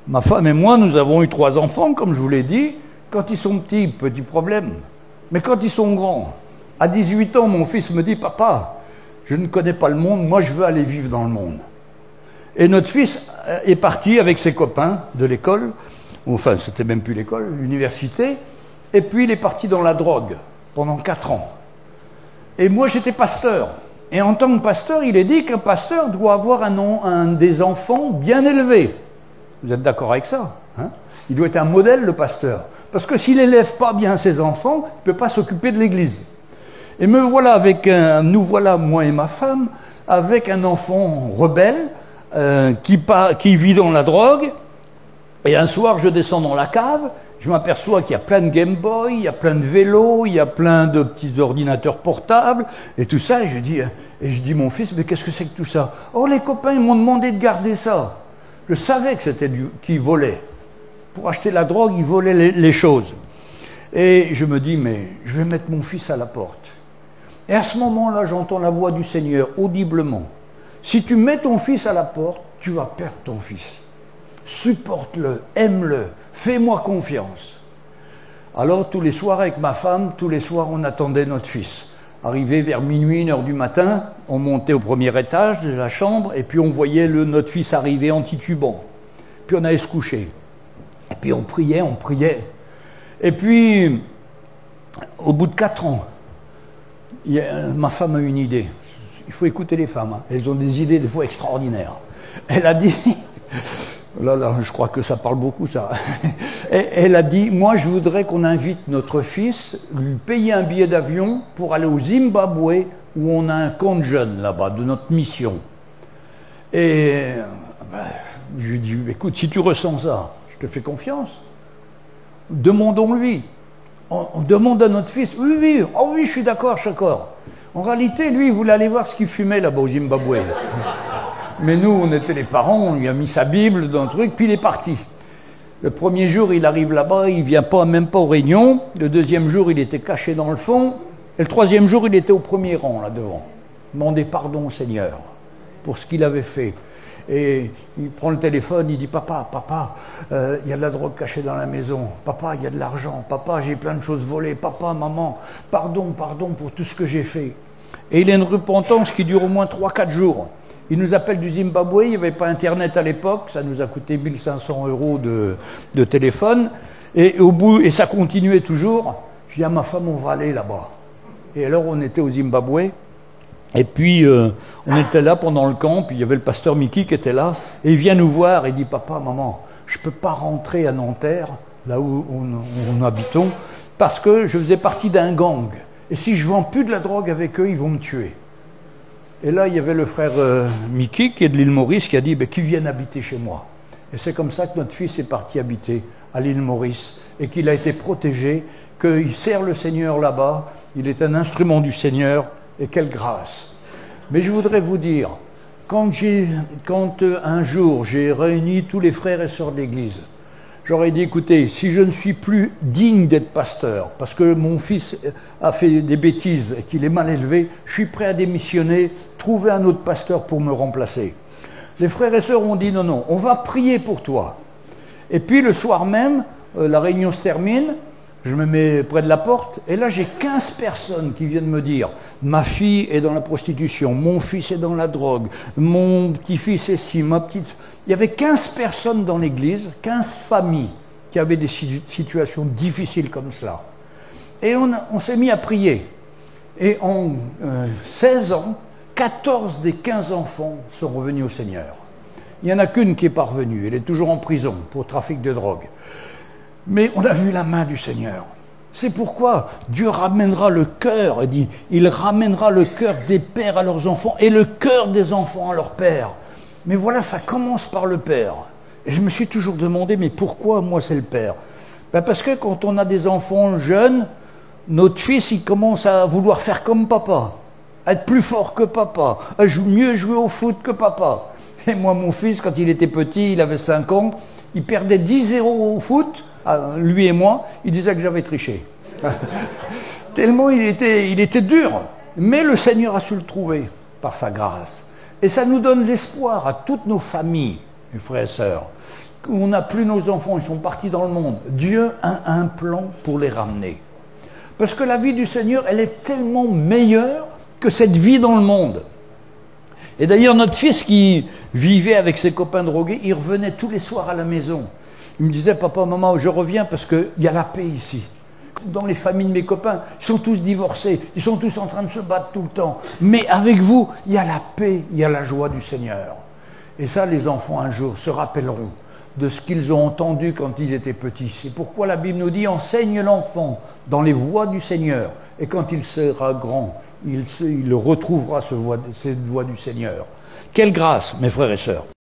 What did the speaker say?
Ma femme et moi, nous avons eu 3 enfants, comme je vous l'ai dit. Quand ils sont petits, petit problème. Mais quand ils sont grands, à 18 ans, mon fils me dit « Papa, je ne connais pas le monde, moi je veux aller vivre dans le monde. » Et notre fils est parti avec ses copains de l'école, enfin c'était même plus l'école, l'université, et puis il est parti dans la drogue pendant 4 ans. Et moi j'étais pasteur. Et en tant que pasteur, il est dit qu'un pasteur doit avoir des enfants bien élevés. Vous êtes d'accord avec ça, hein? Il doit être un modèle, le pasteur. Parce que s'il n'élève pas bien ses enfants, il ne peut pas s'occuper de l'église. Et nous voilà, moi et ma femme, avec un enfant rebelle qui vit dans la drogue. Et un soir, je descends dans la cave, je m'aperçois qu'il y a plein de Game Boy, il y a plein de vélos, il y a plein de petits ordinateurs portables, et tout ça. Et je dis mon fils, mais qu'est-ce que c'est que tout ça? Oh, les copains, ils m'ont demandé de garder ça. Je savais que c'était qu'ils volaient. Pour acheter la drogue, ils volaient les choses. Et je me dis, mais je vais mettre mon fils à la porte. Et à ce moment-là, j'entends la voix du Seigneur audiblement. Si tu mets ton fils à la porte, tu vas perdre ton fils. Supporte-le, aime-le, fais-moi confiance. Alors tous les soirs avec ma femme, tous les soirs on attendait notre fils. Arrivé vers minuit, 1h du matin, on montait au premier étage de la chambre et puis on voyait notre fils arriver en titubant. Puis on allait se coucher. Et puis on priait. Et puis, au bout de 4 ans, ma femme a une idée. Il faut écouter les femmes, hein. Elles ont des idées des fois extraordinaires. Elle a dit, là, je crois que ça parle beaucoup ça. Elle a dit, moi je voudrais qu'on invite notre fils, lui payer un billet d'avion pour aller au Zimbabwe où on a un camp de jeunes là-bas, de notre mission. Et je lui ai dit, écoute, si tu ressens ça, je te fais confiance. Demandons-lui. On demande à notre fils, oui, oh oui, je suis d'accord. En réalité, lui, il voulait aller voir ce qu'il fumait là-bas au Zimbabwe. Mais nous, on était les parents, on lui a mis sa Bible dans le truc, puis il est parti. Le premier jour, il arrive là-bas, il ne vient même pas aux réunions. Le deuxième jour, il était caché dans le fond. Et le troisième jour, il était au premier rang, là devant. Demandez pardon au Seigneur pour ce qu'il avait fait. Et il prend le téléphone, il dit « Papa, il y a de la drogue cachée dans la maison. Papa, il y a de l'argent. Papa, j'ai plein de choses volées. Papa, maman, pardon pour tout ce que j'ai fait. » Et il a une repentance qui dure au moins 3-4 jours. Il nous appelle du Zimbabwe, il n'y avait pas Internet à l'époque, ça nous a coûté 1 500 € de téléphone. Et ça continuait toujours. Je dis à ma femme, on va aller là-bas. Et alors on était au Zimbabwe. Et puis, on était là pendant le camp, puis il y avait le pasteur Mickey qui était là, et il vient nous voir et dit « Papa, maman, je ne peux pas rentrer à Nanterre, là où nous habitons, parce que je faisais partie d'un gang. Et si je ne vends plus de la drogue avec eux, ils vont me tuer. » Et là, il y avait le frère Mickey, qui est de l'île Maurice, qui a dit « qu'ils viennent habiter chez moi. » Et c'est comme ça que notre fils est parti habiter à l'île Maurice, et qu'il a été protégé, qu'il sert le Seigneur là-bas, il est un instrument du Seigneur. Et quelle grâce! Mais je voudrais vous dire, quand un jour j'ai réuni tous les frères et sœurs de l'Église, j'aurais dit, écoutez, si je ne suis plus digne d'être pasteur, parce que mon fils a fait des bêtises et qu'il est mal élevé, je suis prêt à démissionner, trouver un autre pasteur pour me remplacer. Les frères et sœurs ont dit, non, on va prier pour toi. Et puis le soir même, la réunion se termine, je me mets près de la porte, et là j'ai 15 personnes qui viennent me dire « Ma fille est dans la prostitution, mon fils est dans la drogue, mon petit-fils est ci, ma petite... » Il y avait 15 personnes dans l'église, 15 familles qui avaient des situations difficiles comme cela. Et on s'est mis à prier. Et en 16 ans, 14 des 15 enfants sont revenus au Seigneur. Il n'y en a qu'une qui est parvenue, elle est toujours en prison pour trafic de drogue. Mais on a vu la main du Seigneur. C'est pourquoi Dieu ramènera le cœur, il ramènera le cœur des pères à leurs enfants et le cœur des enfants à leurs pères. Mais voilà, ça commence par le père. Et je me suis toujours demandé, mais pourquoi moi c'est le père? Parce que quand on a des enfants jeunes, notre fils il commence à vouloir faire comme papa, à être plus fort que papa, à mieux jouer au foot que papa. Et moi, mon fils, quand il était petit, il avait 5 ans, il perdait 10-0 au foot. Lui et moi, il disait que j'avais triché. Tellement il était dur. Mais le Seigneur a su le trouver par sa grâce. Et ça nous donne l'espoir à toutes nos familles, mes frères et sœurs, on n'a plus nos enfants, ils sont partis dans le monde. Dieu a un plan pour les ramener. Parce que la vie du Seigneur, elle est tellement meilleure que cette vie dans le monde. Et d'ailleurs, notre fils qui vivait avec ses copains drogués, il revenait tous les soirs à la maison. Il me disait, papa, maman, je reviens parce qu'il y a la paix ici. Dans les familles de mes copains, ils sont tous divorcés, ils sont tous en train de se battre tout le temps. Mais avec vous, il y a la paix, il y a la joie du Seigneur. Et ça, les enfants, un jour, se rappelleront de ce qu'ils ont entendu quand ils étaient petits. C'est pourquoi la Bible nous dit, enseigne l'enfant dans les voies du Seigneur. Et quand il sera grand, il retrouvera cette voie du Seigneur. Quelle grâce, mes frères et sœurs!